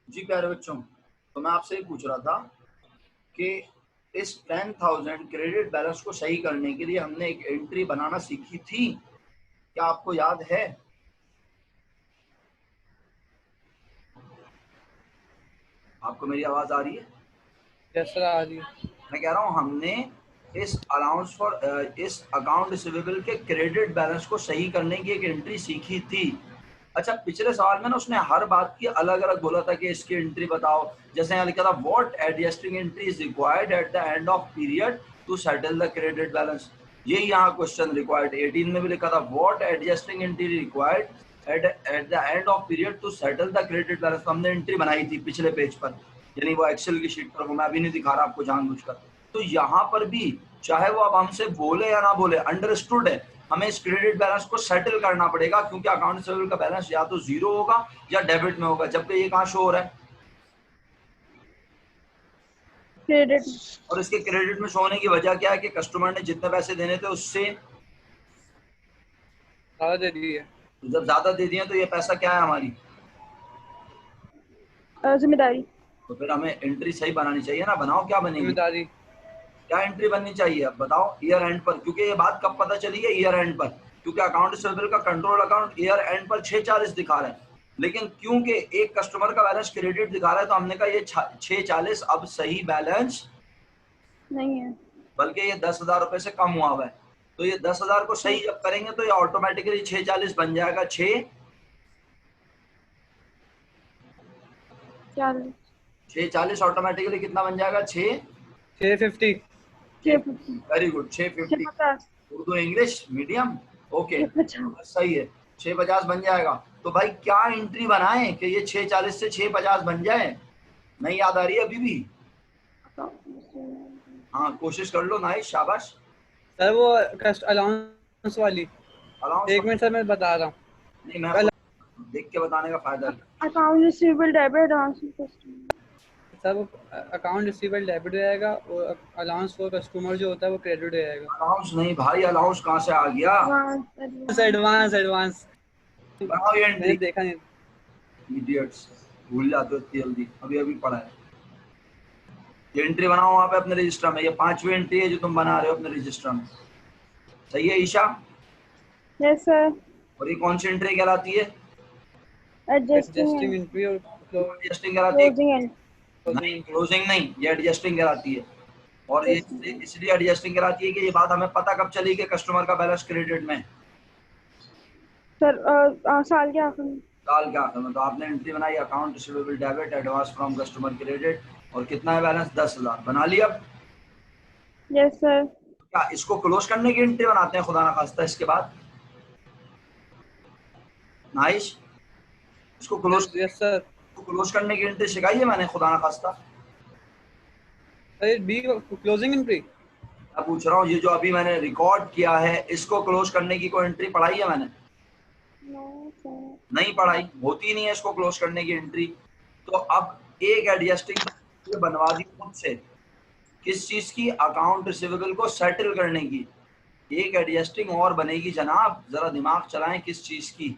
जी प्यारे बच्चों, तो मैं आपसे ये पूछ रहा था कि इस 10,000 क्रेडिट बैलेंस को सही करने के लिए हमने एक एंट्री बनाना सीखी थी। क्या आपको याद है? आपको मेरी आवाज आ रही है? यस सर, आ रही है। मैं कह रहा हूँ हमने इस इस अकाउंट रिसीवेबल के क्रेडिट बैलेंस को सही करने की एक एंट्री सीखी थी। अच्छा, पिछले सवाल में ना उसने हर बात की अलग अलग बोला था कि इसकी एंट्री बताओ। जैसे यहाँ लिखा था what adjusting entry is required at the end of period to settle the credit balance. यही यहाँ क्वेश्चन रिक्वायर्ड 18 में भी लिखा था what adjusting entry required at the end of period to settle the credit balance. तो हमने entry बनाई थी पिछले पेज पर, यानी वो एक्सेल की शीट पर। वो मैं अभी नहीं दिखा रहा आपको जानबूझकर। तो यहाँ पर भी चाहे वो अब हमसे बोले या ना बोले, अंडरस्टूड है, हमें इस क्रेडिट बैलेंस को सेटल करना पड़ेगा, क्योंकि अकाउंट रिसीवेबल का बैलेंस या तो जीरो होगा या डेबिट में होगा। जबकि ये कहाँ शो हो रहा है? क्रेडिट। और इसके क्रेडिट में शो होने की वजह क्या है कि कस्टमर ने जितने पैसे देने थे उससे ज़्यादा दे दी है। तो जब ज्यादा दे दिए तो ये पैसा क्या है हमारी? जिम्मेदारी। तो फिर हमें एंट्री सही बनानी चाहिए ना। बनाओ, क्या बनेगी? जिम्मेदारी। क्या एंट्री बननी चाहिए अब बताओ? ईयर एंड पर। क्योंकि ये बात कब पता चली है? ईयर एंड पर। क्योंकि अकाउंट रिसीवेबल का कंट्रोल अकाउंट ईयर एंड पर 640 दिखा रहा है, लेकिन क्योंकि एक कस्टमर का बैलेंस क्रेडिट दिखा रहा है तो हमने कहा ये 640 अब सही बैलेंस नहीं है, बल्कि ये 10,000 रुपए से कम हुआ हुआ है। तो ये 10,000 को सही जब करेंगे तो ये ऑटोमेटिकली 640 बन जाएगा। 640 ऑटोमेटिकली कितना बन जाएगा? 650। Very good, 650। Urdu English medium, okay, सही है। 650 बन जाएगा। तो भाई क्या एंट्री बनाएं कि ये 640 से 650 बन जाए? नहीं याद आ रही है अभी भी? हाँ, कोशिश कर लो। नाइस, शाबाश। सर वो कस्ट अलाउंस वाली। अलाउंस एक मिनट सर, मैं बता रहा हूँ। नहीं, मैं देख के बताने का फायदा है। Account receivable debit advance sir वो अकाउंट रिसीवेबल डेबिट हो जाएगा और अलाउंस फॉर कस्टमर जो होता है वो क्रेडिट हो जाएगा। अलाउंस नहीं भाई, अलाउंस कहाँ से आ गया? एडवांस एडवांस बनाओ ये मैंने एंट्री। देखा नहीं। इडियट्स, भूल जाते हो इतनी जल्दी। अभी अभी पढ़ा है। ये एंट्री बनाओ वहां पे अपने रजिस्टर में। ये 5वीं एंट्री है जो तुम बना रहे हो अपने रजिस्टर में। सही है ईशा? Yes sir. और ये कौन सी एंट्री कहलाती है? एडजस्टिंग एंट्री और एडजस्टिंग कहलाती है? क्लोजिंग नहीं, क्लोजिंग नहीं, ये एडजस्टिंग कहलाती है। और ये इसलिए एडजस्टिंग कहलाती है कि ये बात हमें पता कब चली कि कस्टमर का बैलेंस क्रेडिट में? सर साल के आखिर में। साल के आखिर में। तो आपने एंट्री बनाई account receivable debit advance from customer credit, और कितना है बैलेंस? 10,000 बना लिया। अब यस सर। क्या इसको क्लोज करने की एंट्री बनाते हैं खुदा ना खास्ता इसके बाद? नाइश, इसको क्लोज यस सर। करने की एंट्री सिखाई है मैंने खुदा ना खास्ता। Sir B closing entry. मैं पूछ रहा हूँ ये जो अभी मैंने रिकॉर्ड किया है इसको क्लोज करने की कोई एंट्री पढ़ाई है मैंने? नहीं पढ़ाई, होती नहीं है इसको क्लोज करने की एंट्री। तो अब एक एडजस्टिंग बनवा दी खुद से। किस चीज की? अकाउंट रिसीवेबल को सेटल करने की। एक एडजस्टिंग और बनेगी जनाब, जरा दिमाग चलाएं। किस चीज की?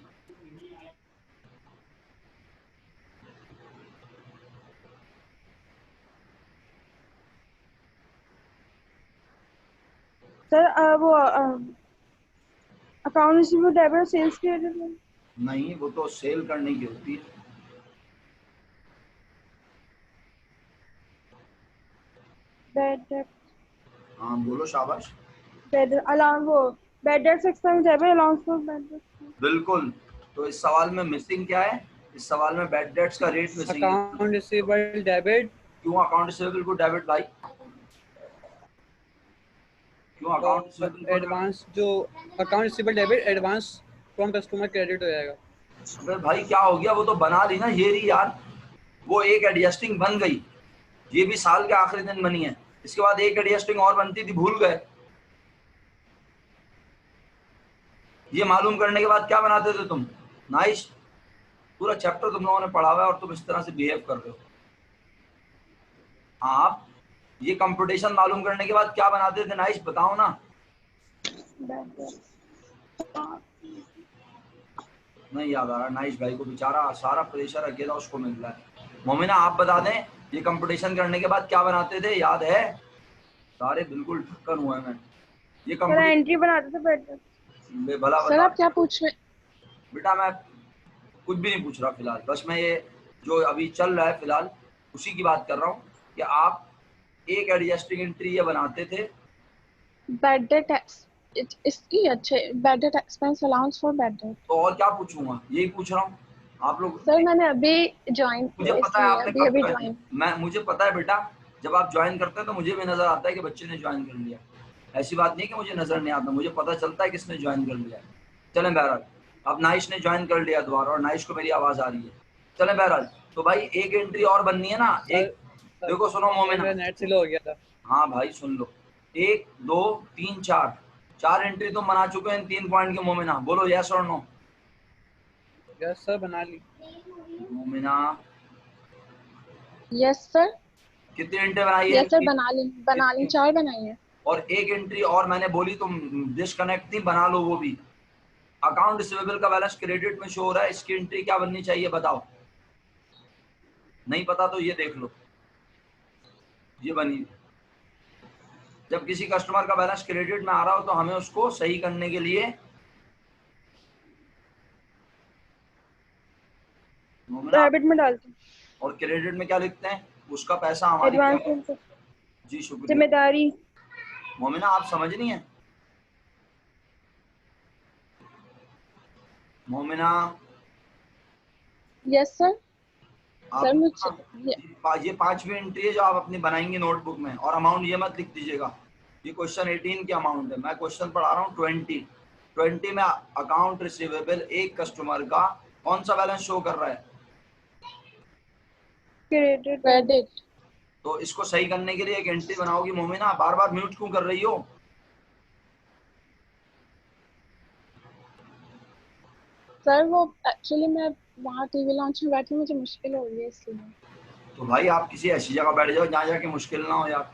सर वो account receivable debit sales credit. नहीं, वो तो सेल करने की होती है। Bad debt. हाँ बोलो, शाबाश। बैड अलाउंस वो bad debt expense debit allowance for bad debt. बिल्कुल। तो इस सवाल में मिसिंग क्या है? इस सवाल में बैड डेट्स का रेट मिसिंग है। Account receivable debit. क्यों अकाउंट रिसीवेबल को डेबिट भाई? क्यों अकाउंट रिसीवेबल को डेबिट? एडवांस जो account receivable debit advance from customer credit हो जाएगा। अबे भाई क्या हो गया? वो तो बना ली ना ये रही यार। वो एक एडजस्टिंग बन गई, ये भी साल के आखिरी दिन बनी है। इसके बाद एक एडजस्टिंग और बनती थी, भूल गए। ये मालूम करने के बाद क्या बनाते थे तुम? नाइस, पूरा चैप्टर तुम लोगों ने पढ़ा हुआ है और तुम इस तरह से बिहेव कर रहे हो। आप ये कंप्यूटेशन मालूम करने के बाद क्या बनाते थे? नाइस, बताओ ना। नहीं याद आ रहा। नाइस भाई को बेचारा सारा प्रेशर अकेला उसको मिल रहा है। मोमिना आप बता दें, ये कंपटीशन करने के बाद क्या बनाते थे, याद है? सारे बिल्कुल ढक्कन हुए मैं। ये सर कंपटीशन एंट्री बनाते थे बेड डेट। भला सर बता। आप क्या पूछ रहे? बेटा मैं कुछ भी नहीं पूछ रहा फिलहाल, बस मैं ये जो अभी चल रहा है फिलहाल उसी की बात कर रहा हूँ कि आप एक एडजस्टिंग एंट्री ये बनाते थे। बेड डेट इसकी अच्छे bed date expense allowance for bed date. तो और क्या पूछूंगा, यही पूछ रहा हूँ आप लोग। सर मैंने अभी ज्वाइन मुझे किया पता है इसलिए आपने अभी कब अभी ज्वाइन ज्वाइन। किया, मैं मुझे पता है बेटा, जब आप ज्वाइन करते हैं तो मुझे भी नजर आता है कि बच्चे ने ज्वाइन कर लिया। ऐसी बात नहीं कि मुझे नजर नहीं आता, मुझे पता चलता है किसने ज्वाइन कर लिया। चलें बहरहाल, अब नाइश ने ज्वाइन कर लिया दोबारा और नाइश को मेरी आवाज आ रही है। चलें बहरहाल, तो भाई एक एंट्री और बननी है ना। सर एक देखो सुनो सर मोमिना, मेरा नेट स्लो हो गया था। हाँ भाई सुन लो, 1 2 3 4, 4 एंट्री तुम बना चुके हो इन 3 पॉइंट के। मोमिना बोलो यस और नो। यस सर बना ली। Momina yes sir. कितनी एंट्री बनाई है? यस सर बना ली 4 बनाई है। और एक एंट्री और मैंने बोली, तुम डिस्कनेक्ट थी, बना लो वो भी। अकाउंट रिसीवेबल का बैलेंस क्रेडिट में शो हो रहा है, इसकी एंट्री क्या बननी चाहिए बताओ? नहीं पता तो ये देख लो, ये बनी। जब किसी कस्टमर का बैलेंस क्रेडिट में आ रहा हो तो हमें उसको सही करने के लिए डेबिट में डालते हैं। और क्रेडिट में क्या लिखते हैं, उसका पैसा हमारी क्या। एडवांस में जी शुक्रिया। जिम्मेदारी। मोमिना आप समझ नहीं है? Momina yes sir. आप सर मुझे ये 5वीं एंट्री है जो आप अपनी बनाएंगे नोटबुक में, और अमाउंट ये मत लिख दीजिएगा। ये क्वेश्चन 18 की अमाउंट है, मैं क्वेश्चन पढ़ा रहा हूँ 20 में अकाउंट रिसीवेबल एक कस्टमर का कौन सा बैलेंस शो कर रहा है? क्रेडिट। क्रेडिट। तो इसको सही करने के लिए एक एंट्री बनाओगी। मोमिना बार बार म्यूट क्यों कर रही हो? सर वो एक्चुअली मैं वहाँ टीवी लॉन्च में बैठी, मुझे मुश्किल हो रही है इसलिए। तो भाई आप किसी ऐसी जगह बैठ जाओ जहाँ जाके मुश्किल ना हो यार,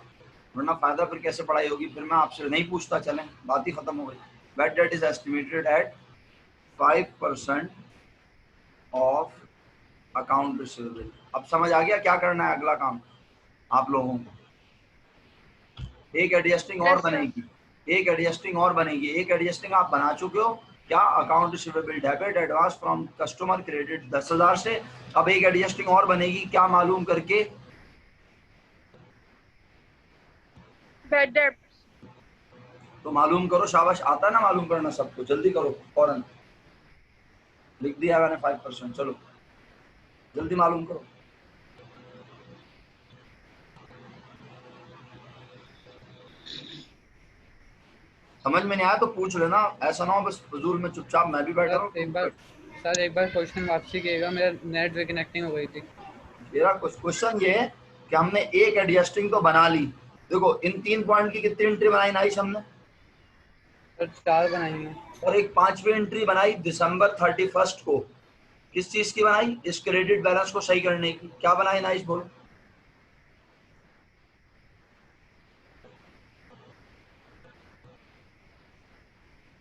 वरना फायदा फिर कैसे पढ़ाई होगी, फिर मैं आपसे नहीं पूछता। चलें, बात ही खत्म हो गई। Bad debt is estimated at 5% of account receivable. अब समझ आ गया क्या करना है अगला काम आप लोगों को? एक एडजस्टिंग और यस सर। बनेगी, एक एडजस्टिंग और बनेगी। एक एडजस्टिंग आप बना चुके हो क्या, account receivable debit advance from customer credit 10,000 से। अब एक एडजस्टिंग और बनेगी, क्या मालूम करके? Bad debt. तो मालूम करो, शाबाश, आता है ना मालूम करना सबको, जल्दी करो फौरन। लिख दिया मैंने 5%, चलो जल्दी मालूम करो। समझ में नहीं आया तो पूछ लेना, ऐसा ना हो बस फजूल में चुपचाप मैं भी बैठा सर रहूं तुम एक भी बार बैठो। सर एक बार क्वेश्चन वापसी कीजिएगा, मेरा नेट रिकनेक्टिंग हो गई थी। मेरा क्वेश्चन ये है कि हमने एक एडजस्टिंग तो बना ली। देखो इन 3 पॉइंट की कितनी एंट्री बनाई नाइश हमने? सर 4 बनाई हैं। और एक 5वीं एंट्री बनाई दिसंबर 31 को। किस चीज की बनाई? इस क्रेडिट बैलेंस को सही करने की। क्या बनाई नाइश बोलो?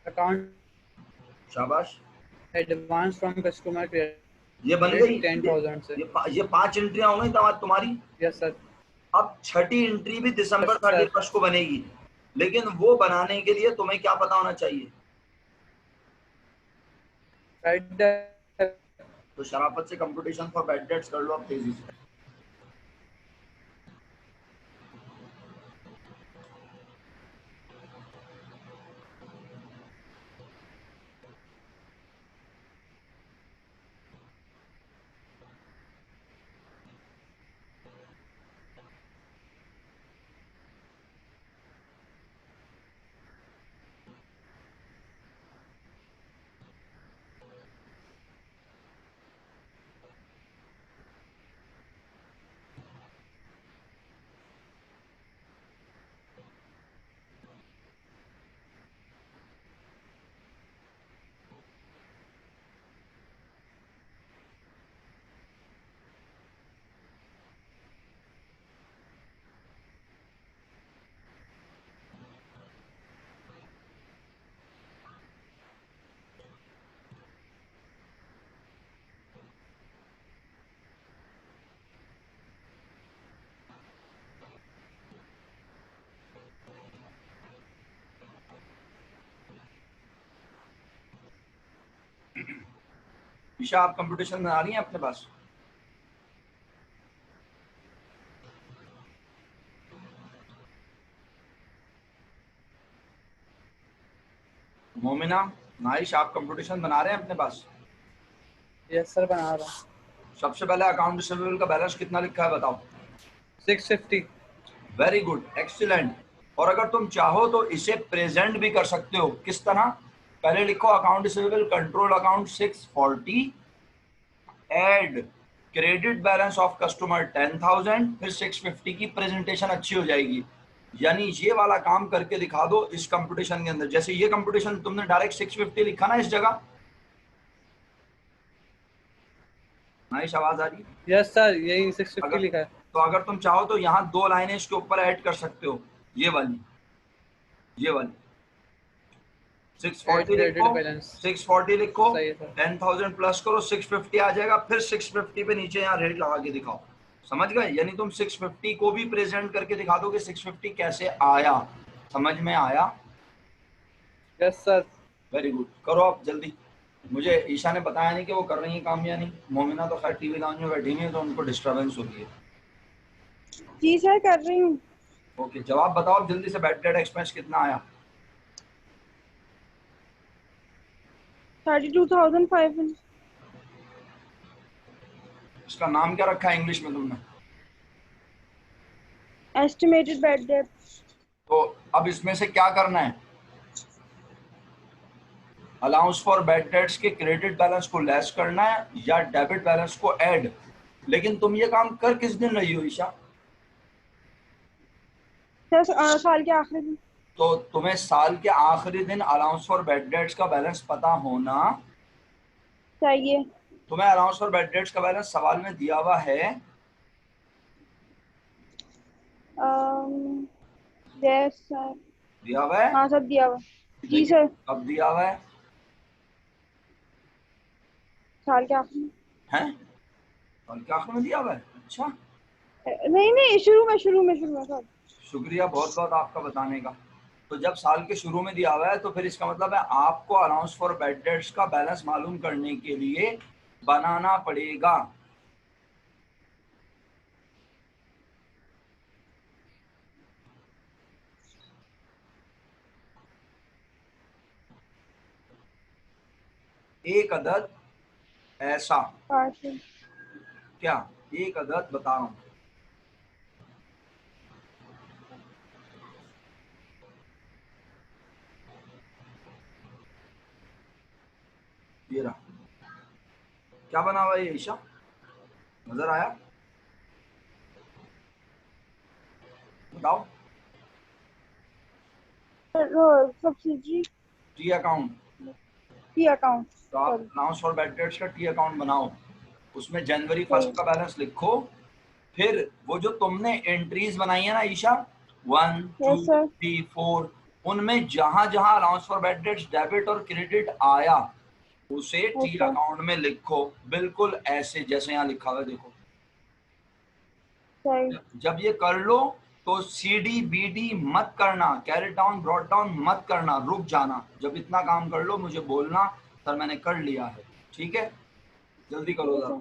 अकाउंट शाबाश, एडवांस फ्रॉम कस्टमर ये बन क्रेडिट गई। 10,000 से। ये 5 एंट्रियां हो गई तुम्हारी। Yes sir. अब छठी एंट्री भी दिसंबर यस सर। 31 को बनेगी, लेकिन वो बनाने के लिए तुम्हें क्या पता होना चाहिए? Bad debt. तो शराफत से कंपटीशन फॉर बैड डेट्स कर लो अब तेजी से। ईशा आप कंप्यूटेशन बना रही हैं अपने पास? मोमिना, नाइश, आप कंप्यूटेशन बना रहे हैं अपने पास? यस सर, बना रहा हूँ। सबसे पहले अकाउंट रिसीवेबल का बैलेंस कितना लिखा है बताओ? 650। Very good, excellent. और अगर तुम चाहो तो इसे प्रेजेंट भी कर सकते हो। किस तरह? पहले लिखो account receivable control account 640 add credit balance of customer 10,000, फिर 650 की प्रेजेंटेशन अच्छी हो जाएगी। यानी ये वाला काम करके दिखा दो इस कंप्यूटेशन के अंदर। जैसे ये कंप्यूटेशन तुमने डायरेक्ट 650 लिखा ना इस जगह। नाइस, आवाज आ रही है? यस सर, यही 650 लिखा है। तो अगर तुम चाहो तो यहाँ 2 लाइनें इसके ऊपर ऐड कर सकते हो, ये वाली 640 लिखो, क्रेडिट बैलेंस। 640 लिखो, सही है सर। 10,000 प्लस करो, 650 आ जाएगा। फिर 650 पे नीचे यहाँ रेट लगा के दिखाओ। समझ गए? यानी तुम 650 को भी प्रेजेंट करके दिखा दो कि 650 कैसे आया। समझ में आया? Yes sir. वेरी गुड, करो आप जल्दी। मुझे ईशा ने बताया नहीं कि वो कर रही है काम या नहीं। मोमिना तो खैर टीवी लाउंज में बैठी हुई है तो उनको डिस्टर्बेंस हो रही है। जी सर कर रही हूँ। ओके, जवाब बताओ अब जल्दी से। बैड डेट एक्सपेंस कितना आया? 32,500। इसका नाम क्या रखा है इंग्लिश में तुमने? Estimated bad debt. तो अब इसमें से क्या करना है? अलाउंस फॉर बैड डेट्स के क्रेडिट बैलेंस को लेस करना है या डेबिट बैलेंस को ऐड। लेकिन तुम ये काम कर किस दिन रही हो ईशा? सर साल के आखिरी दिन। तो तुम्हें साल के आखिरी दिन अलाउंस फॉर बैड डेट्स का बैलेंस पता होना चाहिए। तुम्हें अलाउंस फॉर बैड डेट्स का बैलेंस सवाल में दिया हुआ है? Yes sir. दिया हुआ है? हाँ सर दिया हुआ। जी लेकिन सर। कब दिया हुआ है? साल के आखिरी में। हैं? साल के आखिर में दिया हुआ है? अच्छा, नहीं नहीं, शुरू में सर। शुक्रिया बहुत बहुत आपका बताने का। तो जब साल के शुरू में दिया हुआ है तो फिर इसका मतलब है आपको अलाउंस फॉर बैड डेट्स का बैलेंस मालूम करने के लिए बनाना पड़ेगा। एक अदद ऐसा, पार्सल। क्या एक अदद बता रहा हूं। ये रहा, क्या बना हुआ है ये ईशा? नजर आया? बताओ। Subsidy. T account. T account. तो आप अलाउंस फॉर बैड डेट्स का टी अकाउंट बनाओ। उसमें जनवरी 1 का बैलेंस लिखो। फिर वो जो तुमने एंट्रीज बनाई है ना ईशा, 1 2 यस सर। 3 4, उनमें जहां जहां allowance for bad dates debit और क्रेडिट आया उसे टी ओके। अकाउंट में लिखो। बिल्कुल ऐसे जैसे यहाँ लिखा हुआ है, देखो। सही। जब ये कर लो तो सीडी बीडी मत करना, कैरेट डाउन ब्रॉट डाउन मत करना, रुक जाना। जब इतना काम कर लो मुझे बोलना सर मैंने कर लिया है। ठीक है, जल्दी करो जरा।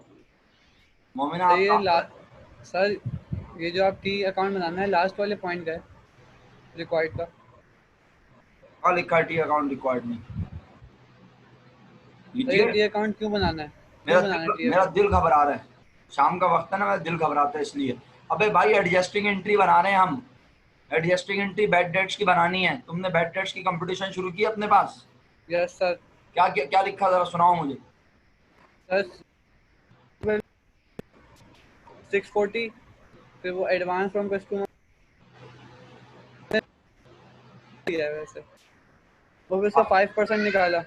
मोमिना तो ये आप सर, ये जो आप टी अकाउंट बनाना है, लास्ट वाले पॉइंट का है, रिक्वायर्ड का। क्या लिखा है टी अकाउंट रिक्वायर्ड में? तो ये टी अकाउंट क्यों बनाना है? क्यों बनाना है टी मेरा अकाउंट? दिल घबरा रहा है। शाम का वक्त है ना, मेरा दिल घबराता है इसलिए। अबे भाई एडजस्टिंग एंट्री बना रहे हैं हम। एडजस्टिंग एंट्री बैड डेट्स की बनानी है। तुमने बैड डेट्स की कंपटीशन शुरू की अपने पास? Yes sir. क्या क्या, क्या लिखा जरा सुनाओ मुझे। सर 640, फिर वो एडवांस फ्रॉम कस्टमर है वैसे, वो भी उसका 5% निकाला।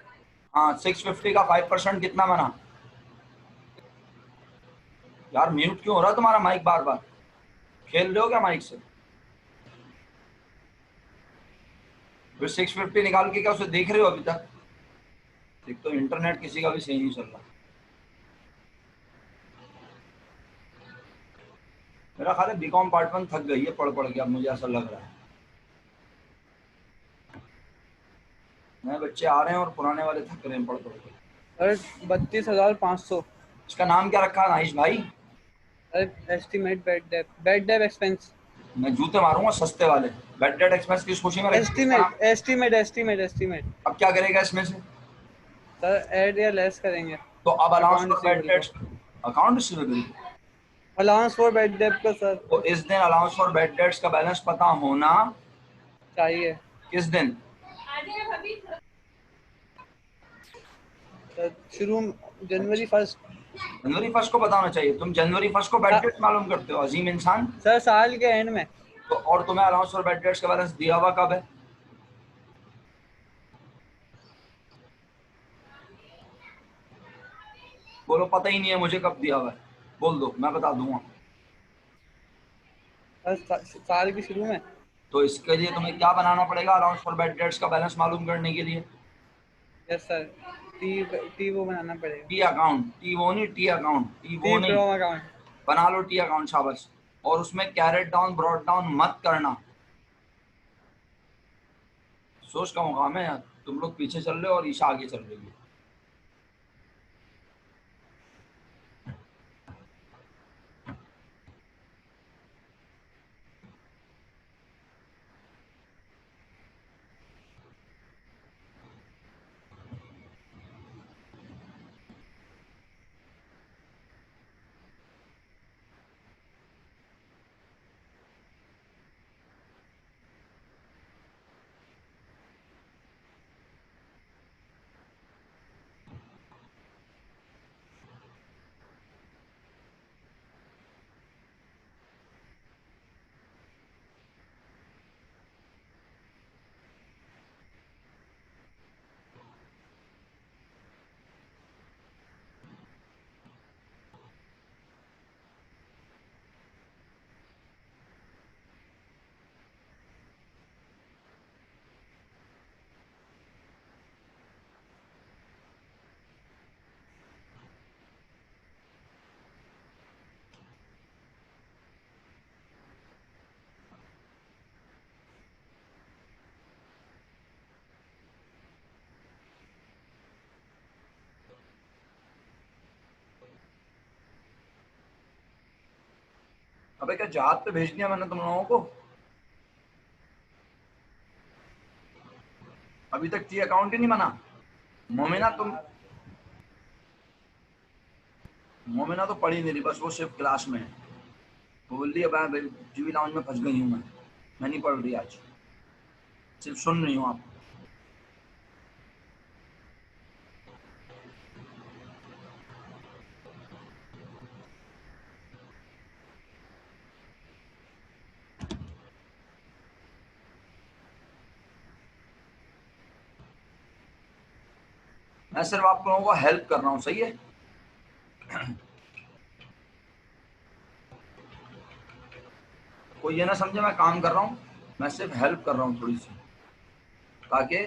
हाँ, 650 का 5% कितना बना? यार म्यूट क्यों हो रहा है तुम्हारा माइक बार बार? खेल रहे हो क्या माइक से? फिर 650 निकाल के क्या उसे देख रहे हो अभी तक? एक तो इंटरनेट किसी का भी सही नहीं चल रहा। मेरा ख्याल है बीकॉम पार्ट 1 थक गई है पढ़ पढ़ के, अब मुझे ऐसा लग रहा है। नए बच्चे आ रहे हैं और पुराने वाले थक रहे हैं पढ़ पढ़ के। सर 32,500। इसका नाम क्या रखा है नाइश भाई? Sir estimate bad debt expense. मैं जूते मारूंगा सस्ते वाले। बेड डेट एक्सपेंस किस खुशी में रखी है इसका नाम? एस्टीमेट। अब क्या करेगा इसमें से? सर ऐड या लेस करेंगे। तो अब allowance account for bad receivable को, debts, account receivable, allowance for bad debt को सर तो इस दिन अलाउंस फॉर बेड डेट्स का बैलेंस पता होना चाहिए। किस दिन? सर शुरू जनवरी 1। जनवरी 1 को पता होना चाहिए। तुम जनवरी 1 को बेड डेट्स मालूम करते हो अजीम इंसान। सर साल के एंड में। तो और तुम्हें अलाउंस फॉर बेड डेट्स का बैलेंस दिया हुआ कब है? बोलो पता ही नहीं है मुझे कब दिया हुआ है। बोल दो मैं बता दूंगा। सर साल के शुरू में। तो इसके लिए तुम्हें क्या बनाना पड़ेगा अलाउंस फॉर बेड डेट्स का बैलेंस मालूम करने के लिए? यस सर, टी वो बनाना पड़ेगा। टी अकाउंट, टी वो नहीं, टी अकाउंट, टी वो टी नहीं। From account. बना लो टी अकाउंट, शाबाश। और उसमें कैरेट डाउन ब्रॉड डाउन मत करना। सोच का मुकाम है यार, तुम लोग पीछे चल रहे हो और ईशा आगे चल रही है। अबे क्या जहाज पे भेज दिया मैंने तुम लोगों को? अभी तक टी अकाउंट ही नहीं बना। मोमिना तो पढ़ी नहीं रही, बस वो सिर्फ क्लास में है। वो बोल रही है मैं जीवी लाउंज में फंस गई हूँ। मैं नहीं पढ़ रही आज, सिर्फ सुन रही हूँ आप। मैं सिर्फ आप लोगों को हेल्प कर रहा हूँ, सही है? कोई ये ना समझे मैं काम कर रहा हूँ, मैं सिर्फ हेल्प कर रहा हूँ थोड़ी सी, ताकि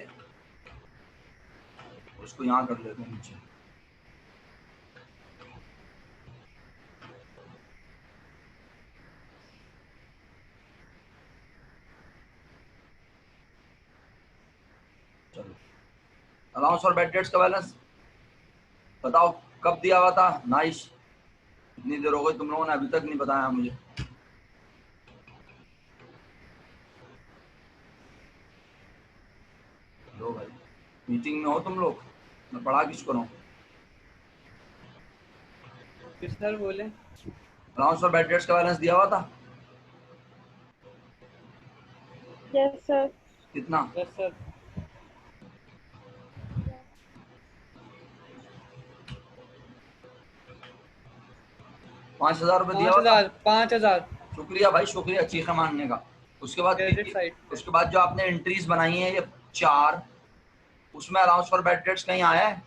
उसको यहाँ कर लेते हैं नीचे। चलो, अलाउंस फॉर बेड डेट्स का बैलेंस बताओ कब दिया हुआ था नाइश? इतनी देर हो गई तुम लोगों ने अभी तक नहीं बताया मुझे। लो भाई, मीटिंग में हो तुम लोग, मैं पढ़ा किसको रहा हूँ? किस सर बोले? अलाउंस फॉर बेड डेट्स का बैलेंस दिया हुआ था यस सर। कितना? Yes sir. 5,000 रुपये दिया हुआ था। 5,000। शुक्रिया भाई, शुक्रिया चीखा मारने का। उसके बाद क्रेडिट साइड पे। उसके बाद जो आपने एंट्रीज बनाई है ये 4, उसमें अलाउंस फॉर बेड डेट्स कहीं आया है?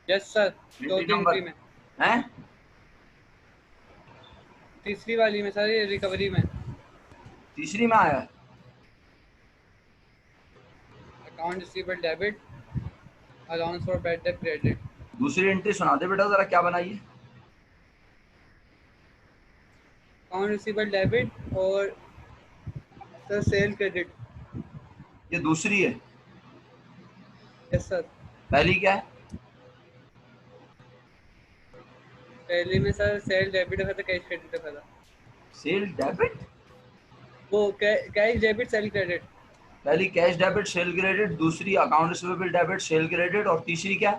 यस सर, एंट्री चौथी नंबर एंट्री में। है? तीसरी वाली में सर, ये रिकवरी में। तीसरी में आया है? Account receivable debit, allowance for bed date credit. दूसरी एंट्री सुना दे बेटा जरा, क्या बनाई है? अकाउंट रिसीवेबल डेबिट और सर सेल क्रेडिट। ये दूसरी है। Yes sir. पहली क्या है? पहले में सर सेल डेबिट रखा था, कैश क्रेडिट रखा था। Sale debit? वो कैश डेबिट सेल क्रेडिट। पहली कैश डेबिट सेल क्रेडिट, दूसरी account receivable debit sale credit, और तीसरी क्या?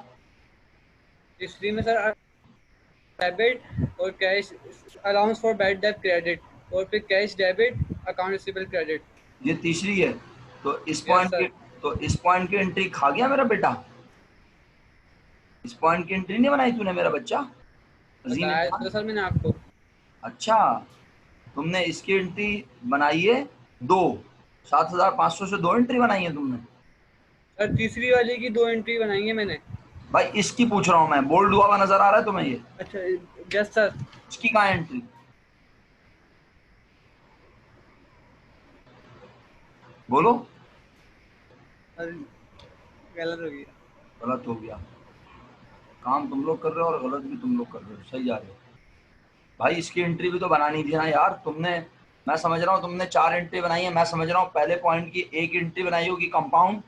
तीसरी में सर डेबिट और cash allowance for bad debt credit, और फिर cash debit account receivable credit. ये तीसरी है। तो इस यस पॉइंट सर। की तो इस पॉइंट की एंट्री खा गया मेरा बेटा। इस पॉइंट की एंट्री नहीं बनाई तूने मेरा बच्चा अजीम बताया इमरान? तो सर मैंने आपको। अच्छा, तुमने इसकी एंट्री बनाई है 2, 7,500 से 2 एंट्री बनाई है तुमने। सर तीसरी वाली की 2 एंट्री बनाई है मैंने। भाई इसकी पूछ रहा हूँ मैं, बोल्ड हुआ नजर आ रहा है तुम्हें ये? अच्छा यस सर। इसकी कहाँ है एंट्री? बोलो। सर गलत हो गया। गलत हो गया। काम तुम लोग कर रहे हो और गलत भी तुम लोग कर रहे हो, सही जा रहे हो। भाई इसकी एंट्री भी तो बनानी थी ना यार तुमने। मैं समझ रहा हूँ तुमने 4 एंट्री बनाई है, मैं समझ रहा हूँ पहले पॉइंट की 1 एंट्री बनाई होगी कंपाउंड,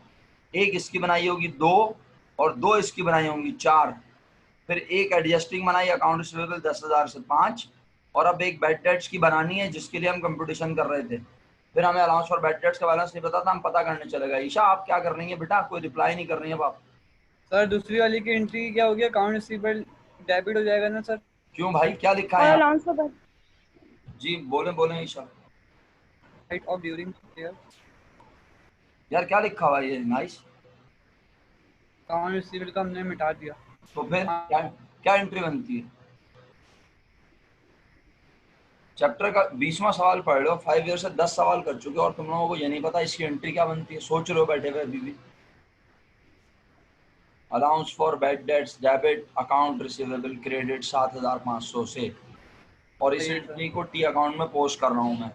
1 इसकी बनाई होगी 2, और 2 इसकी बनाई होंगी 4, फिर 1 एडजस्टिंग बनाई अकाउंट रिसीवेबल 10,000 से 5, और अब एक बैड डेट्स की बनानी है जिसके लिए हम कंपटीशन कर रहे थे। फिर हमें अलाउंस फॉर बैड डेट्स का बैलेंस नहीं पता था, हम पता करने चले गए। ईशा आप क्या कर रही हैं बेटा? कोई रिप्लाई नहीं कर रही है आप। सर दूसरी वाली की एंट्री क्या हो गया, अकाउंट रिसीवेबल डेबिट हो जाएगा ना सर। क्यों भाई, क्या लिखा है और यहाँ? अलाउंस फॉर जी बोले बोले Isha. Write off during year. यार क्या लिखा हुआ है ये? नाइस। अकाउंट रिसीवेबल का हमने मिटा दिया। तो फिर क्या क्या एंट्री बनती है? चैप्टर का 20वां सवाल पढ़ लो, 5 ईयर से 10 सवाल कर चुके हो और तुम लोगों को ये नहीं पता इसकी एंट्री क्या बनती है? सोच रहे हो बैठे हुए अभी भी। Allowance for bad dates debit account receivable credit 7,500 से, और इस सही है सर। एंट्री को टी अकाउंट में पोस्ट कर रहा हूँ मैं।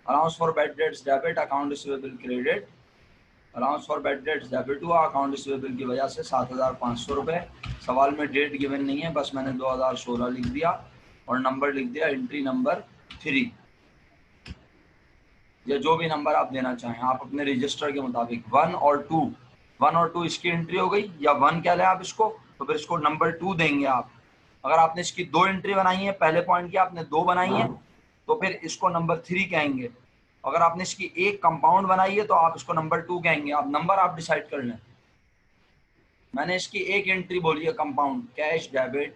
Allowance for bad dates debit account receivable credit, allowance for bad dates debit हुआ अकाउंट रिसीवेबल की वजह से 7,500 रुपये। सवाल में डेट गिवन नहीं है, बस मैंने 2016 लिख दिया और नंबर लिख दिया एंट्री नंबर 3, या जो भी नंबर आप देना चाहें आप अपने रजिस्टर के मुताबिक। 1 और 2 इसकी एंट्री हो गई, या 1 कह लें आप इसको, तो फिर इसको नंबर 2 देंगे आप। अगर आपने इसकी 2 एंट्री बनाई है, पहले पॉइंट की आपने 2 बनाई है, तो फिर इसको नंबर 3 कहेंगे। अगर आपने इसकी 1 कंपाउंड बनाई है तो आप इसको नंबर 2 कहेंगे। आप नंबर आप डिसाइड कर लें। मैंने इसकी 1 एंट्री बोली है compound, cash debit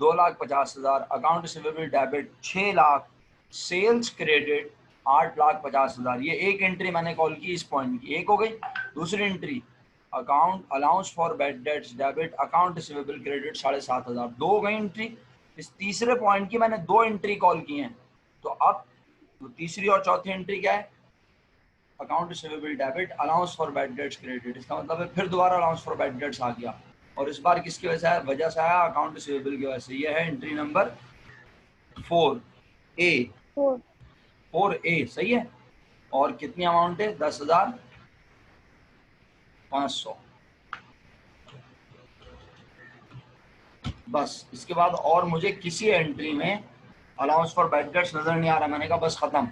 2,50,000, account receivable debit 6 lakh, sales credit 8,50,000। ये 1 एंट्री मैंने कॉल की इस पॉइंट की, 1 हो गई। दूसरी entry account allowance for bad dates debit account receivable credit 7,500, 2 हो गई एंट्री। इस तीसरे पॉइंट की मैंने 2 एंट्री कॉल की हैं, तो अब तो तीसरी और चौथी एंट्री क्या है? Account receivable debit allowance for bad debts credit. इसका मतलब है फिर दोबारा अलाउंस फॉर बैड डेट्स आ गया, और इस बार किसकी वजह से आया? अकाउंट रिसीवेबल की वजह से। ये है एंट्री नंबर 4A। 4। 4A सही है। और कितनी अमाउंट है? 10,500। बस इसके बाद और मुझे किसी एंट्री में अलाउंस फॉर बैड डेट्स नजर नहीं आ रहा। मैंने कहा बस खत्म।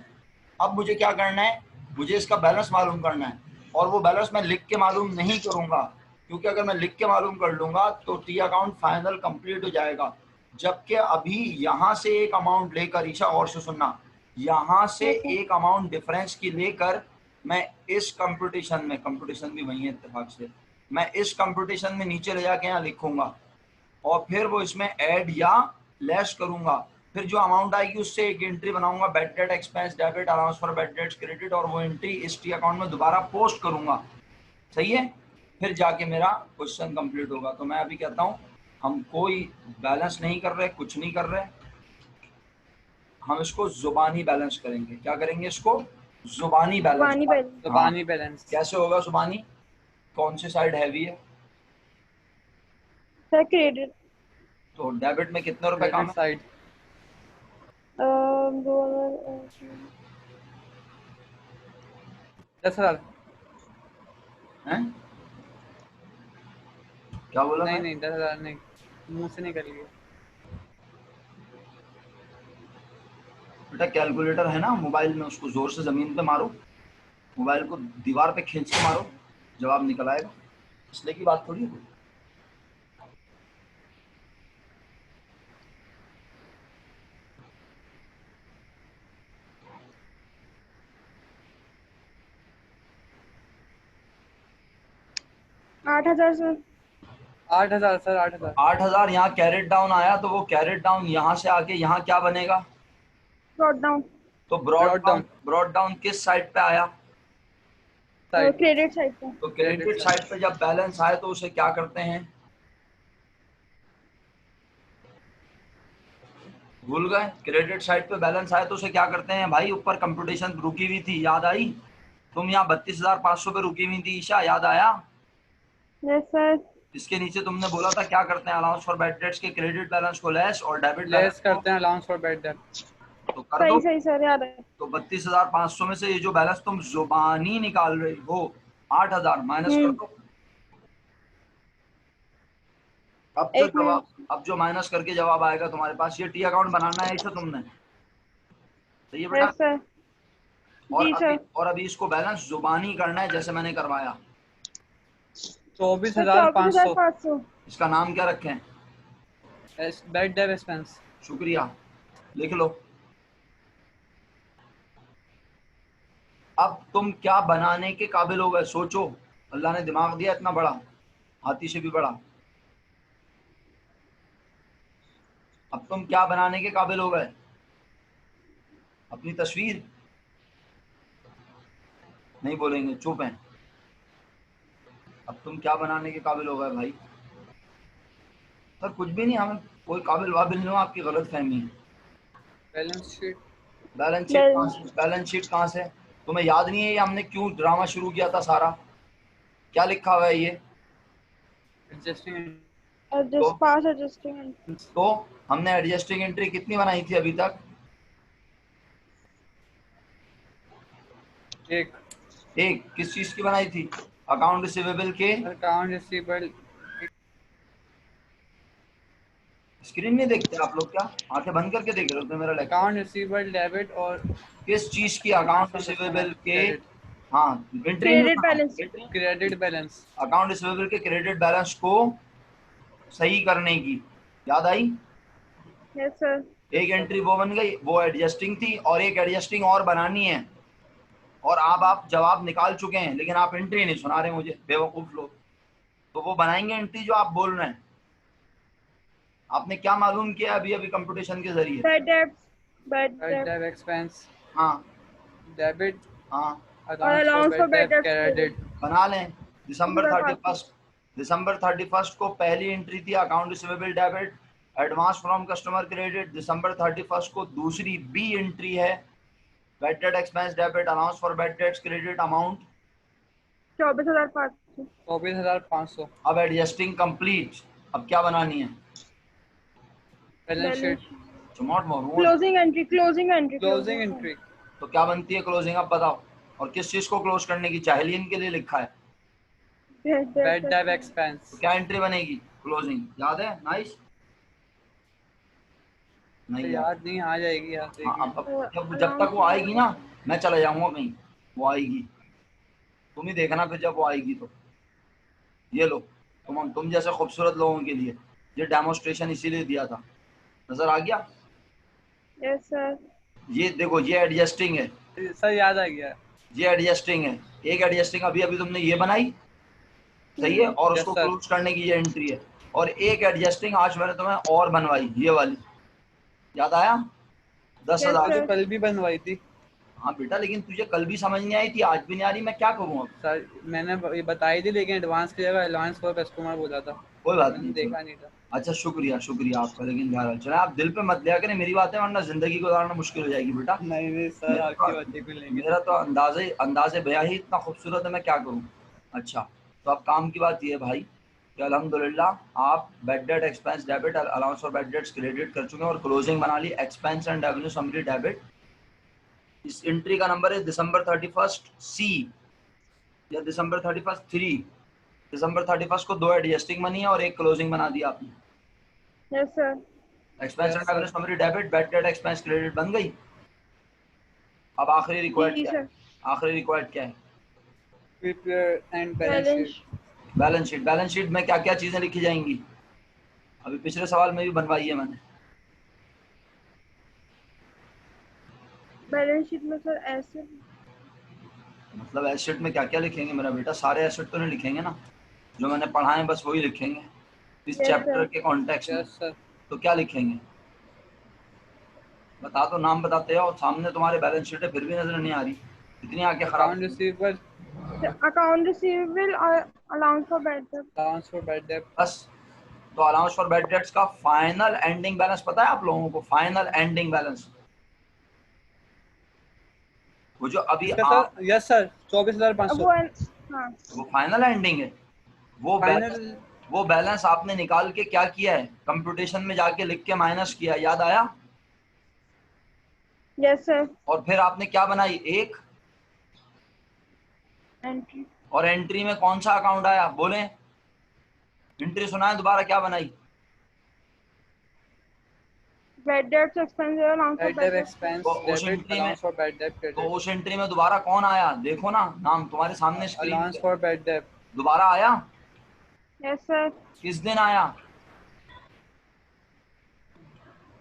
अब मुझे क्या करना है? मुझे इसका बैलेंस मालूम करना है, और वो बैलेंस मैं लिख के मालूम नहीं करूंगा, क्योंकि अगर मैं लिख के मालूम कर लूंगा तो टी अकाउंट फाइनल कंप्लीट हो जाएगा। जबकि अभी यहाँ से एक अमाउंट लेकर, ईशा और से सुनना, यहाँ से एक अमाउंट डिफरेंस की लेकर मैं इस कंपटीशन में, कंपटीशन भी वही है इत्तेफाक से, मैं इस कंपटीशन में नीचे ले जाके यहाँ लिखूंगा, और फिर वो इसमें ऐड या लेस करूंगा। फिर जो अमाउंट आएगी उससे एक एंट्री बनाऊंगा, bad debt expense debit allowance for bad debts credit, और वो एंट्री इस टी अकाउंट में दोबारा पोस्ट करूंगा। सही है। फिर जाके मेरा क्वेश्चन कंप्लीट होगा। तो मैं अभी कहता हूँ हम कोई बैलेंस नहीं कर रहे, कुछ नहीं कर रहे, हम इसको जुबानी बैलेंस करेंगे। क्या करेंगे इसको? जुबानी जुबानी बैलेंस। बैलेंस। जुबानी बैलेंस। कैसे होगा जुबानी? कौन सी साइड हैवी है? Sir credit. तो डेबिट में कितने रुपए काम क्रेडिट है? साइड 2000। 10,000। हैं? क्या बोला नहीं मैं? नहीं 10,000 नहीं, मुंह से निकल गया। बेटा कैलकुलेटर है ना मोबाइल में, उसको जोर से जमीन पे मारो, मोबाइल को दीवार पे खींच के मारो, जवाब निकल आएगा। इसलिए की बात थोड़ी है। 8,000 सर। 8,000 सर, 8,000। 8,000 यहाँ कैरेट डाउन आया, तो वो कैरेट डाउन यहाँ से आके यहाँ क्या बनेगा? Brought down. तो brought brought down, down brought down किस साइड पे आया? साइड, क्रेडिट साइड पे। तो क्रेडिट क्रेडिट साइड। साइड पे जब बैलेंस आए तो उसे क्या करते हैं? भूल गए? क्रेडिट साइड पे बैलेंस आए तो उसे क्या करते हैं भाई? ऊपर कंप्यूटेशन रुकी हुई थी, याद आई? तुम यहाँ 32,500 पे रुकी हुई थी ईशा, याद आया? Yes sir. इसके नीचे तुमने बोला था क्या करते हैं? अलाउंस फॉर बैड डेट्स के क्रेडिट बैलेंस को लेस और डेबिट बैलेंस लेस को करते हैं अलाउंस फॉर बैड डेट। तो कर दो। सही सही सर, याद है। तो 32,500 में से ये जो बैलेंस तुम जुबानी निकाल रही हो 8,000 माइनस कर दो। एक मिनट। अब जो माइनस करके जवाब आएगा तुम्हारे पास, ये टी अकाउंट बनाना है इसे तुमने, सही है बेटा? Yes sir. जी सर। और अभी इसको बैलेंस जुबानी करना है जैसे मैंने करवाया। 24,500 24,500। इसका नाम क्या रखें? Bad debt expense. शुक्रिया, लिख लो। अब तुम क्या बनाने के काबिल हो गए, सोचो। अल्लाह ने दिमाग दिया इतना बड़ा, हाथी से भी बड़ा। अब तुम क्या बनाने के काबिल हो गए? अपनी तस्वीर नहीं बोलेंगे, चुप हैं। अब तुम क्या बनाने के काबिल हो गए भाई? सर कुछ भी नहीं, हमें कोई काबिल वाबिल नहीं हो, आपकी गलत फहमी है। Balance sheet. बैलेंस शीट कहाँ से? बैलेंस शीट कहाँ से? तुम्हें याद नहीं है ये हमने क्यों ड्रामा शुरू किया था सारा? क्या लिखा हुआ है ये? एडजस्टिंग। तो, एडजस्ट पास एडजस्टिंग। तो हमने एडजस्टिंग एंट्री कितनी बनाई थी अभी तक? एक किस चीज की बनाई थी? अकाउंट रिसीवेबल के। Account receivable. स्क्रीन नहीं देखते आप लोग क्या? आंखें बंद करके देख रहे हो तो मेरा लेक्चर? अकाउंट रिसीवेबल डेबिट और किस चीज की? अकाउंट रिसीवेबल के। क्रेडिट। हाँ, एंट्री नहीं credit balance. Credit balance. Account receivable के क्रेडिट बैलेंस को सही करने की, याद आई? Yes sir. एक एंट्री वो बन गई, वो एडजस्टिंग थी, और एक एडजस्टिंग और बनानी है। और अब आप जवाब निकाल चुके हैं लेकिन आप एंट्री नहीं सुना रहे मुझे, बेवकूफ लोग। तो वो बनाएंगे एंट्री जो आप बोल रहे हैं। आपने क्या मालूम किया अभी अभी कंप्यूटेशन के जरिए? Bad debts. बैड बैड डेब्ट। Date expense. हाँ डेबिट। हाँ, और account for allowance for bad bad debt debts credit. बना लें। दिसंबर 24,500। 31 दिसंबर 31 को पहली एंट्री थी account receivable debit, advance from customer credit. दिसंबर 31 को दूसरी बी एंट्री है, bad debt expense debit, allowance for bad debts credit amount 24,500। 24,500। अब एडजस्टिंग कंप्लीट। अब क्या बनानी है? Balance sheet. चुमाट मारूंगा। Closing entry. Closing entry. Closing entry. तो क्या बनती है क्लोजिंग, अब बताओ? और किस चीज को क्लोज करने की? चाहेलियन के लिए लिखा है। Bad debt expense. तो क्या एंट्री बनेगी? क्लोजिंग, याद है? नाइस। नहीं यार, याद नहीं, आ जाएगी याद। हाँ, देखिए जब तक वो आएगी ना मैं चला जाऊंगा कहीं। वो आएगी, तुम ही देखना फिर जब वो आएगी तो। ये लो, तुम जैसे खूबसूरत लोगों के लिए ये डेमोस्ट्रेशन इसीलिए दिया था। नजर आ गया? Yes sir. ये देखो, ये एडजस्टिंग है, सर, याद आ गया। ये एडजस्टिंग है। एक एडजस्टिंग अभी अभी तुमने ये बनाई, सही है, और Yes, उसको sir. क्लोज करने की ये एंट्री है। और एक एडजस्टिंग आज मैंने तुम्हें और बनवाई, ये वाली, याद आया? Yes, 10,000। sir. जो कल भी बनवाई थी हाँ बेटा, लेकिन तुझे कल भी समझ नहीं आई थी, आज भी नहीं आ रही, मैं क्या करूँ अब? सर, मैंने ये बताई थी, लेकिन एडवांस की जगह एडवांस फॉर कस्टमर बोला था। कोई बात मैंने नहीं, देखा नहीं था। अच्छा शुक्रिया, शुक्रिया आपका, लेकिन बहरहाल चले, आप दिल पे मत लिया करें मेरी बातें, वरना जिंदगी गुजारना मुश्किल हो जाएगी बेटा। नहीं नहीं सर, आपकी बातें को लेंगे। मेरा तो अंदाजे बयां ही इतना खूबसूरत है, मैं क्या करूँ? अच्छा, तो अब काम की बात ये है भाई कि अल्हम्दुलिल्लाह आप bad debt expense debit, allowance for bad debts credit कर चुके हैं और क्लोजिंग बना ली, expense and revenue summary debit. इस एंट्री का नंबर है दिसंबर 31 सी या दिसंबर 31 3। दिसंबर 31 को दो एडजस्टिंग बनी है और एक क्लोजिंग बना दिया आपने। Yes, sir. Expense and revenue summary debit, bad debt expense credit बन गई। अब आखिरी रिक्वायर्ड जी क्या है? सर। आखिरी रिक्वायर्ड क्या है? Prepare and balance balance. Sheet. Balance sheet. Balance sheet में क्या क्या चीजें लिखी जाएंगी? अभी पिछले सवाल में भी बनवाई है मैंने। बैलेंस शीट में सर ऐसे। मतलब एसेट में क्या क्या लिखेंगे मेरा बेटा? सारे एसेट तो नहीं लिखेंगे ना, जो मैंने पढ़ाए बस वही लिखेंगे इस Yes, चैप्टर sir. के कॉन्टेक्स्ट में। Yes sir. तो क्या लिखेंगे बता दो, नाम बताते हो। सामने तुम्हारे बैलेंस शीट है फिर भी नजर नहीं आ रही, इतनी आंखें खराब। Account receivable, The account receivable allowance for bad debt. Allowance for bad date. बस। तो अलाउंस फॉर बैड डेट्स का फाइनल एंडिंग बैलेंस पता है आप लोगों को? फाइनल एंडिंग बैलेंस वो जो अभी इसका आप, सर यस सर 24,500 हाँ, वो फाइनल एंडिंग है। वो बैलेंस, फाइनल। वो बैलेंस आपने निकाल के क्या किया है, कंप्यूटेशन में जाके लिख के माइनस किया, याद आया? yes sir. और फिर आपने क्या बनाई, एक, Entry. और एंट्री में कौन सा अकाउंट आया बोले? एंट्री सुना है दोबारा, क्या बनाई? Bad debts expense allowance for bad bad debt debt. Expense तो उस डेबिट, एंट्री में, अलाउंस फॉर बैड डेट तो क्रेडिट। उस एंट्री में दोबारा कौन आया देखो ना, नाम तुम्हारे सामने स्क्रीन अलाउंस पे फॉर बैड डेट दोबारा आया। Yes sir. किस दिन आया?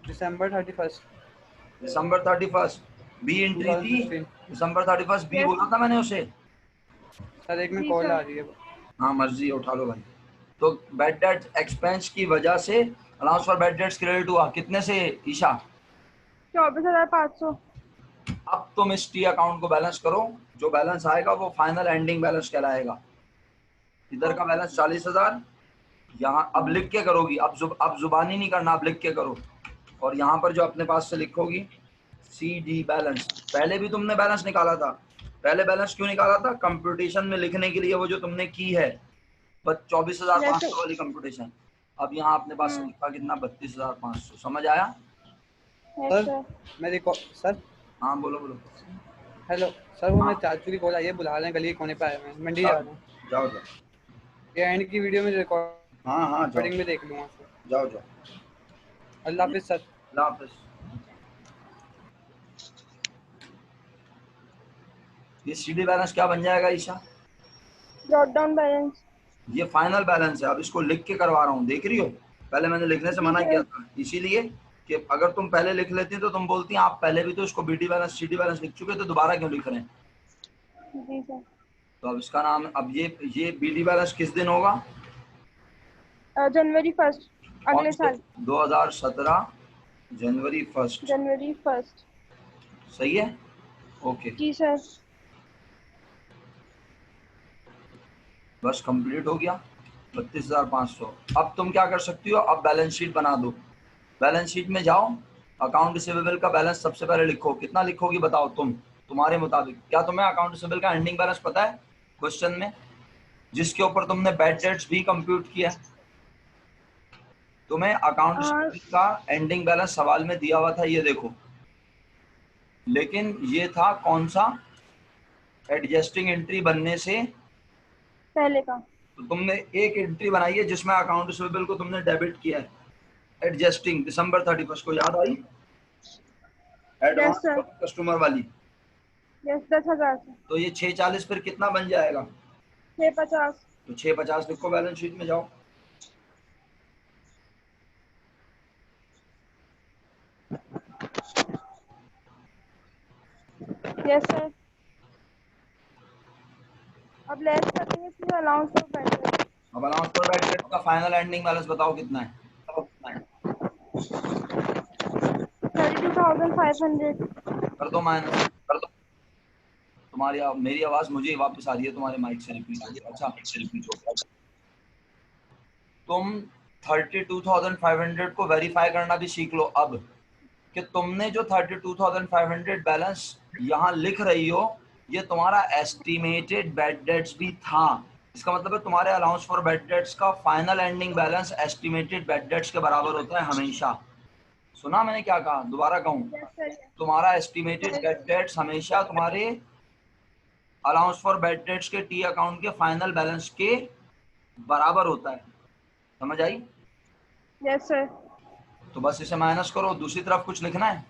December 31st दिसंबर 31st। बी एंट्री थी 2016। दिसंबर 31st, बी Yes. बोला था मैंने उसे। सर एक में जी कॉल sir. आ रही है। हाँ मर्जी है, उठा लो भाई। तो बैड डेट एक्सपेंस की वजह से allowance for bad debts credit हुआ कितने से ईशा? 24,500. अब तुम इस टी अकाउंट को बैलेंस करो, जो बैलेंस आएगा वो फाइनल एंडिंग बैलेंस कहलाएगा। इधर का बैलेंस 40,000, यहाँ अब लिख के करोगी, अब जुबानी नहीं करना, अब लिख के करो। और यहाँ पर जो अपने पास से लिखोगी सी डी बैलेंस। पहले भी तुमने बैलेंस निकाला था, पहले बैलेंस क्यों निकाला था? कंप्यूटेशन में लिखने के लिए, वो जो तुमने की है बस Yes sir. 24,500 वाली कंप्यूटेशन। अब यहाँ अपने पास से लिखा कितना, 32,500। समझ आया? Yes sir sir. मेरी कॉल सर। हाँ बोलो बोलो। हेलो सर, वो हाँ मेरे चाचू की कॉल आई है, बुला रहे हैं, गली के कोने पे आया मैं, मंडी जा जाओ रहा हूँ। जाओ जाओ। ये एंड की वीडियो में हाँ हाँ जाओ रिकॉर्डिंग में देख लूँगा सर। जाओ जाओ। अल्लाह हाफिज़ सर। अल्लाह हाफिज़। ये सीडी बैलेंस क्या बन जाएगा ईशा? Jot down balance. ये फाइनल बैलेंस है। अब इसको लिख के करवा रहा हूँ, देख रही हो? पहले मैंने लिखने से मना किया था, इसीलिए कि अगर तुम पहले लिख लेती तो तुम बोलती आप पहले भी तो इसको बीडी बैलेंस सीडी बैलेंस लिख चुके, तो दोबारा क्यों लिख रहे हैं? जी सर. तो अब इसका नाम, अब ये बीडी बैलेंस किस दिन होगा? January 1st. अगले साल 2017 जनवरी 1। January 1st. सही है, ओके। जी सर. बस कंप्लीट हो गया 32,500। अब तुम क्या कर सकती हो, अब बैलेंस शीट बना दो। बैलेंस शीट में जाओ, अकाउंट रिसीवेबल का बैलेंस सबसे पहले लिखो। कितना लिखोगी बताओ तुम, तुम्हारे मुताबिक। क्या तुम्हें अकाउंट रिसीवेबल का एंडिंग बैलेंस पता है क्वेश्चन में, जिसके ऊपर तुमने बैड डेट्स भी कंप्यूट किया? तुम्हें अकाउंट रिसीवेबल का एंडिंग बैलेंस सवाल में दिया हुआ था, ये देखो। लेकिन ये था कौन सा, एडजस्टिंग एंट्री बनने से पहले का. तो तुमने एक एंट्री बनाई है जिसमें अकाउंट रिसीवेबल को तुमने डेबिट किया है, एडजस्टिंग दिसंबर 31 को, याद आई? Advance sir. कस्टमर वाली। Yes 10,000 से. तो ये 640 फिर कितना बन जाएगा? 650. तो 650 लिखो बैलेंस शीट में, जाओ। Yes sir. अब लेस करेंगे इसमें अलाउंस फॉर बैड डेट. अब अलाउंस फॉर बैड डेट का फाइनल एंडिंग बैलेंस बताओ कितना है? 32,500. कर दो माइनस, कर दो। तुम्हारी मेरी आवाज मुझे ही वापस आ रही है, तुम्हारे माइक से रिपीट हो गया। अच्छा, तुम 32,500 को वेरीफाई करना भी सीख लो अब, कि तुमने जो 32,500 बैलेंस यहाँ लिख रही हो, ये तुम्हारा एस्टिमेटेड बैड डेट्स भी था। इसका मतलब है तुम्हारे अलाउंस फॉर बैड डेट्स का final ending balance estimated bad debts के बराबर होता है हमेशा। सुना मैंने क्या कहा, दोबारा कहूँ? Yes sir. तुम्हारा एस्टिमेटेड बैड डेट्स हमेशा तुम्हारे अलाउंस फॉर बैड डेट्स के टी अकाउंट के फाइनल बैलेंस के बराबर होता है। समझ आई? Yes sir. तो बस इसे माइनस करो, दूसरी तरफ कुछ लिखना है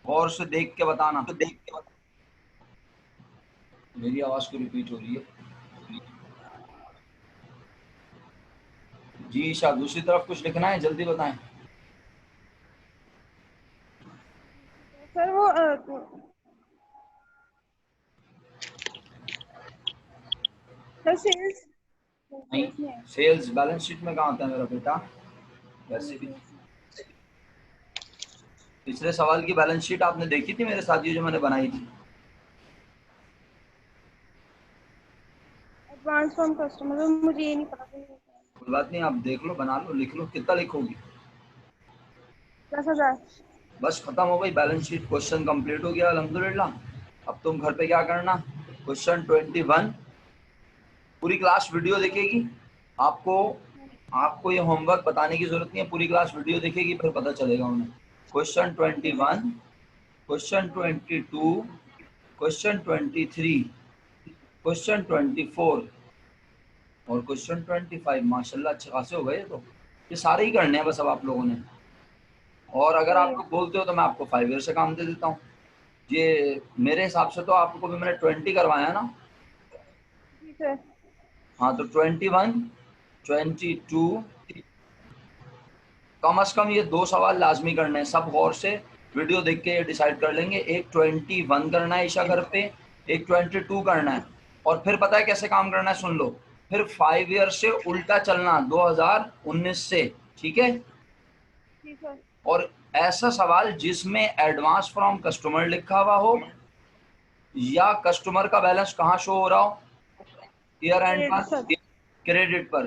और उसे देख के बताना। तो देख के मेरी आवाज क्यों रिपीट हो रही है? जी ईशा, दूसरी तरफ कुछ लिखना है, जल्दी बताएं। सर वो सर सेल्स नहीं, सेल्स बैलेंस शीट में कहाँ आता है मेरा बेटा? वैसे भी पिछले सवाल की बैलेंस शीट आपने देखी थी मेरे साथ, ये जो मैंने बनाई थी? एडवांस फ्रॉम कस्टमर, मुझे ये नहीं पता। कोई बात नहीं, आप देख लो, बना लो, लिख लो। कितना लिखोगी? 10,000। बस खत्म हो गई बैलेंस शीट, क्वेश्चन कंप्लीट हो गया अल्हम्दुलिल्लाह। अब तुम घर पे क्या करना, क्वेश्चन 21 पूरी क्लास वीडियो देखेगी। आपको ये होमवर्क बताने की जरूरत नहीं है, पूरी क्लास वीडियो देखेगी, फिर पता चलेगा उन्हें। क्वेश्चन 21, क्वेश्चन 22, क्वेश्चन 23, क्वेश्चन 24 और क्वेश्चन 25। माशाल्लाह अच्छे खासे हो गए ये सारे ही करने हैं बस अब आप लोगों ने। और अगर आप लोग बोलते हो तो मैं आपको 5 ईयर से काम दे देता हूँ। ये मेरे हिसाब से तो आपको भी मैंने 20 करवाया ना? जी सर। हाँ, तो 21, 22 कम से कम ये 2 सवाल लाजमी करने हैं। सब गौर से वीडियो देख के ये डिसाइड कर लेंगे। एक 21 करना है ईशा घर पे, एक 22 करना है। और फिर पता है कैसे काम करना है, सुन लो। फिर 5 ईयर से उल्टा चलना 2019 से, ठीक है? जी सर। और ऐसा सवाल जिसमें एडवांस फ्रॉम कस्टमर लिखा हुआ हो या कस्टमर का बैलेंस कहाँ शो हो रहा हो, ईयर एंड पर, क्रेडिट पर,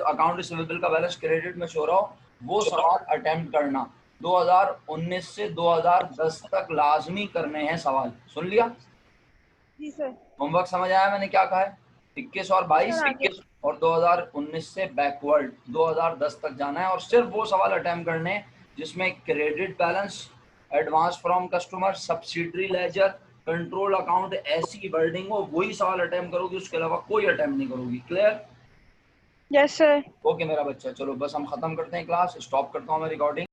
अकाउंट रिसीवेबल का बैलेंस क्रेडिट में शो हो रहा हो, वो सवाल अटेम्प्ट करना। 2019 से 2010 तक लाजमी करने हैं सवाल। सुन लिया? जी सर। होमवर्क समझ आया मैंने क्या कहा है? 21 और 22 सर, आगे। और 2019 से बैकवर्ड 2010 तक जाना है और सिर्फ वो सवाल अटेम्प्ट करने हैं जिसमें credit balance, advance from customer, subsidiary laser, control account ऐसी वर्डिंग हो, वही सवाल अटेम्प्ट करोगी, उसके अलावा कोई अटेम्प्ट नहीं करोगी। क्लियर? Yes sir. ओके मेरा बच्चा, चलो बस हम खत्म करते हैं क्लास, स्टॉप करता हूँ मैं रिकॉर्डिंग।